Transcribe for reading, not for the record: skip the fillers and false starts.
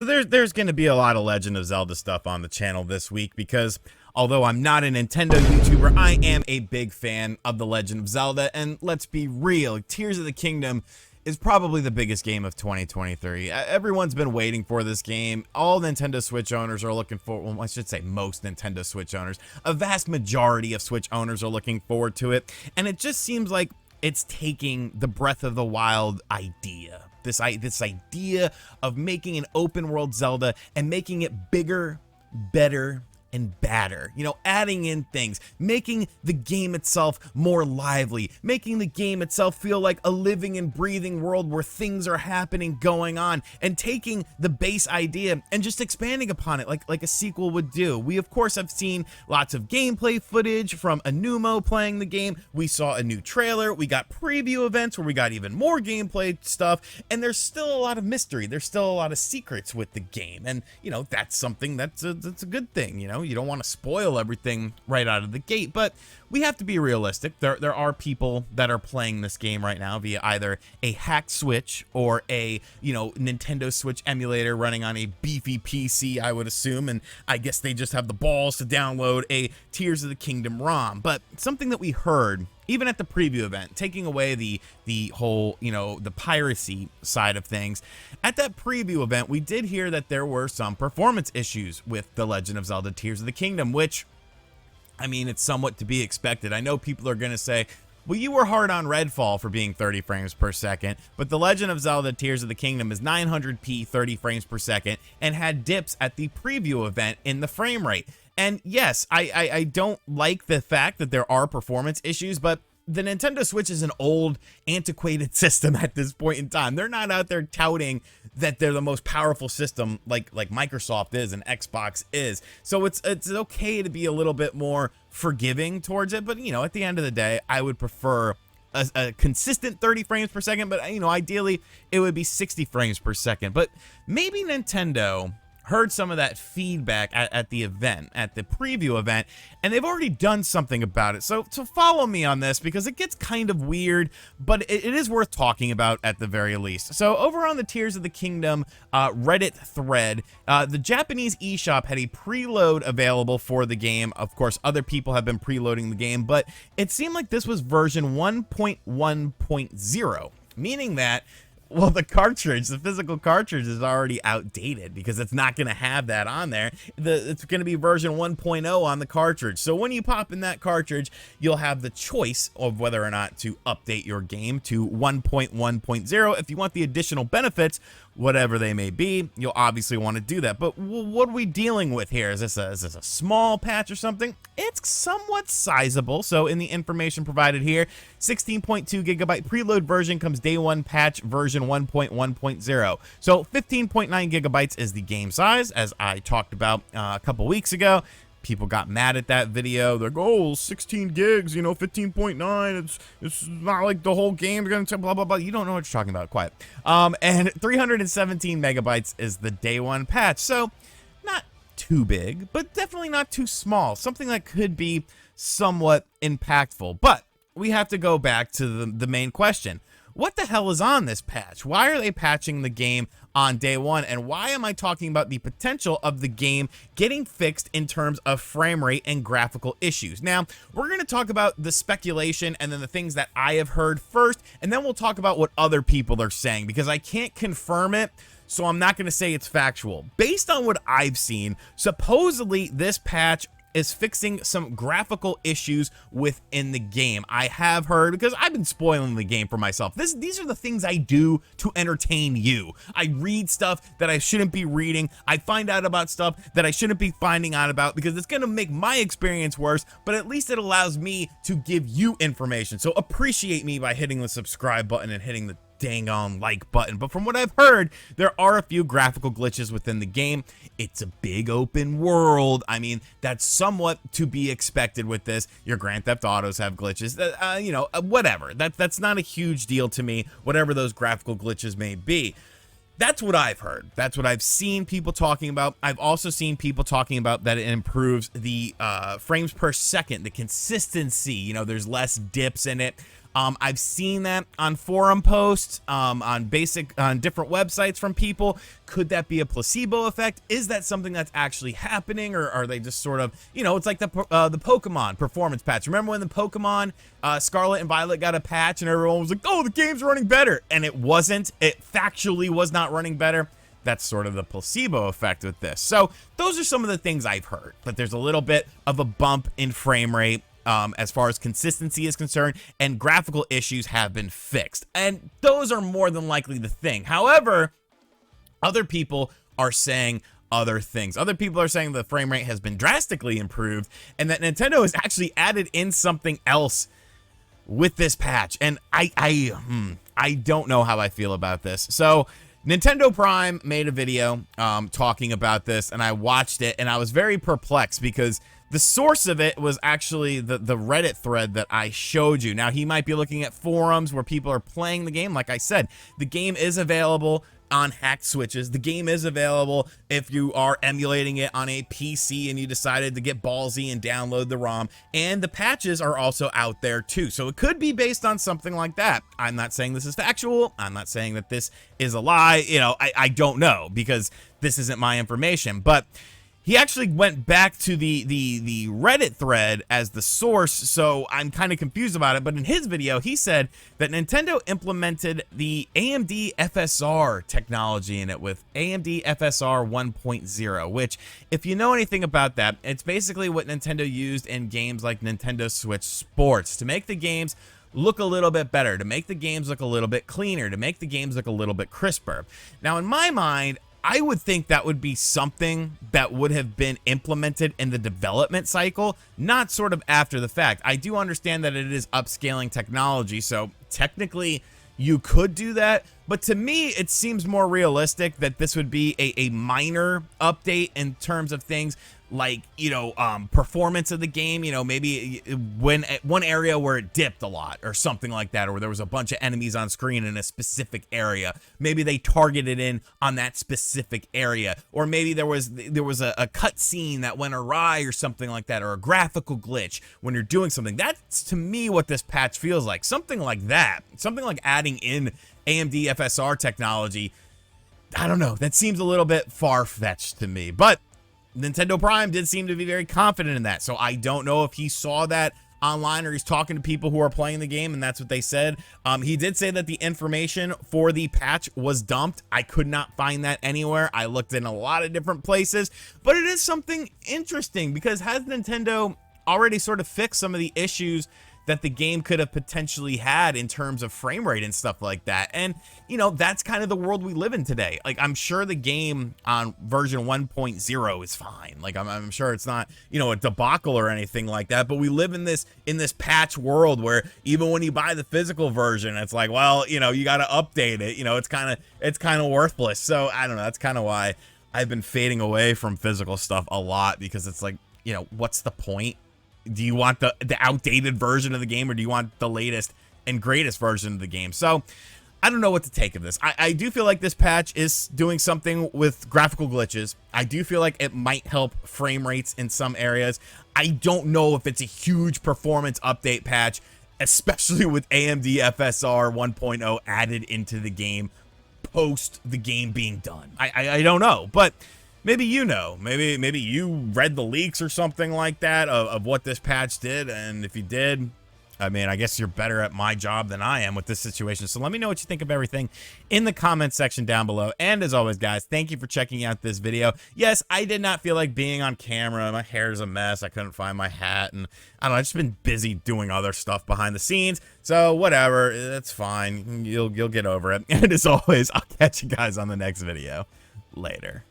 There's going to be a lot of Legend of Zelda stuff on the channel this week because although I'm not a Nintendo YouTuber, I am a big fan of The Legend of Zelda, and let's be real, Tears of the Kingdom is probably the biggest game of 2023. Everyone's been waiting for this game. All Nintendo Switch owners are looking for, well, I should say most Nintendo Switch owners. A vast majority of Switch owners are looking forward to it, and it just seems like it's taking the Breath of the Wild idea. This idea of making an open world Zelda and making it bigger, better, and badder, you know, adding in things, making the game itself more lively, making the game itself feel like a living and breathing world where things are happening, going on, and taking the base idea and just expanding upon it like a sequel would do. We of course have seen lots of gameplay footage from Anumo playing the game. We saw a new trailer, we got preview events where we got even more gameplay stuff, and there's still a lot of mystery, there's still a lot of secrets with the game, and you know, that's something that's a good thing. You know, you don't want to spoil everything right out of the gate, but we have to be realistic. There are people that are playing this game right now via either a hacked Switch or a, you know, Nintendo Switch emulator running on a beefy PC, I would assume, and I guess they just have the balls to download a Tears of the Kingdom ROM. But something that we heard even at the preview event, taking away the whole, you know, the piracy side of things, at that preview event, we did hear that there were some performance issues with The Legend of Zelda Tears of the Kingdom, which, I mean, it's somewhat to be expected. I know people are going to say, well, you were hard on Redfall for being 30 frames per second, but The Legend of Zelda Tears of the Kingdom is 900p 30 frames per second and had dips at the preview event in the frame rate. And yes, I don't like the fact that there are performance issues, but the Nintendo Switch is an old, antiquated system at this point in time. They're not out there touting that they're the most powerful system like Microsoft is and Xbox is. So it's okay to be a little bit more forgiving towards it, but you know, at the end of the day, I would prefer a consistent 30 frames per second, but you know, ideally it would be 60 frames per second. But maybe Nintendo heard some of that feedback at the event, at the preview event, and they've already done something about it. So follow me on this because it gets kind of weird, but it is worth talking about at the very least. So over on the Tears of the Kingdom Reddit thread, the Japanese eShop had a preload available for the game. Of course, other people have been preloading the game, but it seemed like this was version 1.1.0, meaning that, well, the cartridge, the physical cartridge is already outdated because it's not going to have that on there. It's going to be version 1.0 on the cartridge. So when you pop in that cartridge, you'll have the choice of whether or not to update your game to 1.1.0. If you want the additional benefits, whatever they may be, you'll obviously want to do that. But what are we dealing with here? Is this a small patch or something? It's somewhat sizable. So in the information provided here, 16.2 gigabyte preload version comes day one patch version 1.1.0. So 15.9 gigabytes is the game size, as I talked about a couple weeks ago. People got mad at that video. They're like, oh, 16 gigs, you know, 15.9. It's not like the whole game's gonna blah blah blah. You don't know what you're talking about. Quiet. And 317 megabytes is the day one patch. So not too big, but definitely not too small. Something that could be somewhat impactful. But we have to go back to the main question. What the hell is on this patch? Why are they patching the game on day one? And why am I talking about the potential of the game getting fixed in terms of frame rate and graphical issues? Now, we're going to talk about the speculation and then the things that I have heard first, and then we'll talk about what other people are saying because I can't confirm it. So I'm not going to say it's factual. Based on what I've seen, supposedly this patch is fixing some graphical issues within the game. I have heard, because I've been spoiling the game for myself. These are the things I do to entertain you. I read stuff that I shouldn't be reading. I find out about stuff that I shouldn't be finding out about because it's going to make my experience worse, but at least it allows me to give you information. So appreciate me by hitting the subscribe button and hitting the dang on like button. But from what I've heard, there are a few graphical glitches within the game. It's a big open world. I mean, that's somewhat to be expected with this. Your Grand Theft Autos have glitches, you know, whatever. That's not a huge deal to me, whatever those graphical glitches may be. That's what I've heard. That's what I've seen people talking about. I've also seen people talking about that it improves the frames per second, the consistency. You know, there's less dips in it. I've seen that on forum posts, on different websites from people. Could that be a placebo effect? Is that something that's actually happening, or are they just sort of, you know, it's like the Pokemon performance patch. Remember when the Pokemon Scarlet and Violet got a patch and everyone was like, oh, the game's running better, and it wasn't. It factually was not running better. That's sort of the placebo effect with this. So those are some of the things I've heard, but there's a little bit of a bump in frame rate as far as consistency is concerned, and graphical issues have been fixed. And those are more than likely the thing. However, other people are saying other things. Other people are saying the frame rate has been drastically improved and that Nintendo has actually added in something else with this patch. And I don't know how I feel about this. So Nintendo Prime made a video talking about this, and I watched it, and I was very perplexed because the source of it was actually the Reddit thread that I showed you. Now, he might be looking at forums where people are playing the game. Like I said, the game is available on hacked switches. The game is available if you are emulating it on a PC and you decided to get ballsy and download the ROM, and the patches are also out there too. So it could be based on something like that. I'm not saying this is factual. I'm not saying that this is a lie. You know, I don't know because this isn't my information, but he actually went back to the Reddit thread as the source, so I'm kind of confused about it. But in his video, he said that Nintendo implemented the AMD FSR technology in it with AMD FSR 1.0, which, if you know anything about that, it's basically what Nintendo used in games like Nintendo Switch Sports to make the games look a little bit better, to make the games look a little bit cleaner, to make the games look a little bit crisper. Now, in my mind, I would think that would be something that would have been implemented in the development cycle, not sort of after the fact. I do understand that it is upscaling technology, so technically you could do that, but to me it seems more realistic that this would be a minor update in terms of things like, you know, performance of the game, you know, maybe when one area where it dipped a lot or something like that, or there was a bunch of enemies on screen in a specific area, maybe they targeted in on that specific area, or maybe there was a cut scene that went awry or something like that, or a graphical glitch when you're doing something. That's to me what this patch feels like, something like that, something like adding in AMD FSR technology. I don't know, that seems a little bit far-fetched to me, but Nintendo Prime did seem to be very confident in that, so I don't know if he saw that online or he's talking to people who are playing the game and that's what they said. He did say that the information for the patch was dumped. I could not find that anywhere. I looked in a lot of different places, but it is something interesting because has Nintendo already sort of fixed some of the issues that the game could have potentially had in terms of frame rate and stuff like that? And, you know, that's kind of the world we live in today. Like, I'm sure the game on version 1.0 is fine. Like, I'm sure it's not, you know, a debacle or anything like that, but we live in this patch world where even when you buy the physical version, it's like, well, you know, you got to update it. You know, it's kind of worthless. So I don't know. That's kind of why I've been fading away from physical stuff a lot, because it's like, you know, what's the point? Do you want the outdated version of the game, or do you want the latest and greatest version of the game? So I don't know what to take of this. I do feel like this patch is doing something with graphical glitches. I do feel like it might help frame rates in some areas. I don't know if it's a huge performance update patch, especially with AMD FSR 1.0 added into the game post the game being done. I don't know, but maybe you know, maybe you read the leaks or something like that of what this patch did, and if you did, I mean, I guess you're better at my job than I am with this situation. So let me know what you think of everything in the comment section down below. And as always, guys, thank you for checking out this video. Yes, I did not feel like being on camera. My hair's a mess. I couldn't find my hat, and I don't know, I've just been busy doing other stuff behind the scenes. So whatever, it's fine. You'll get over it. And as always, I'll catch you guys on the next video. Later.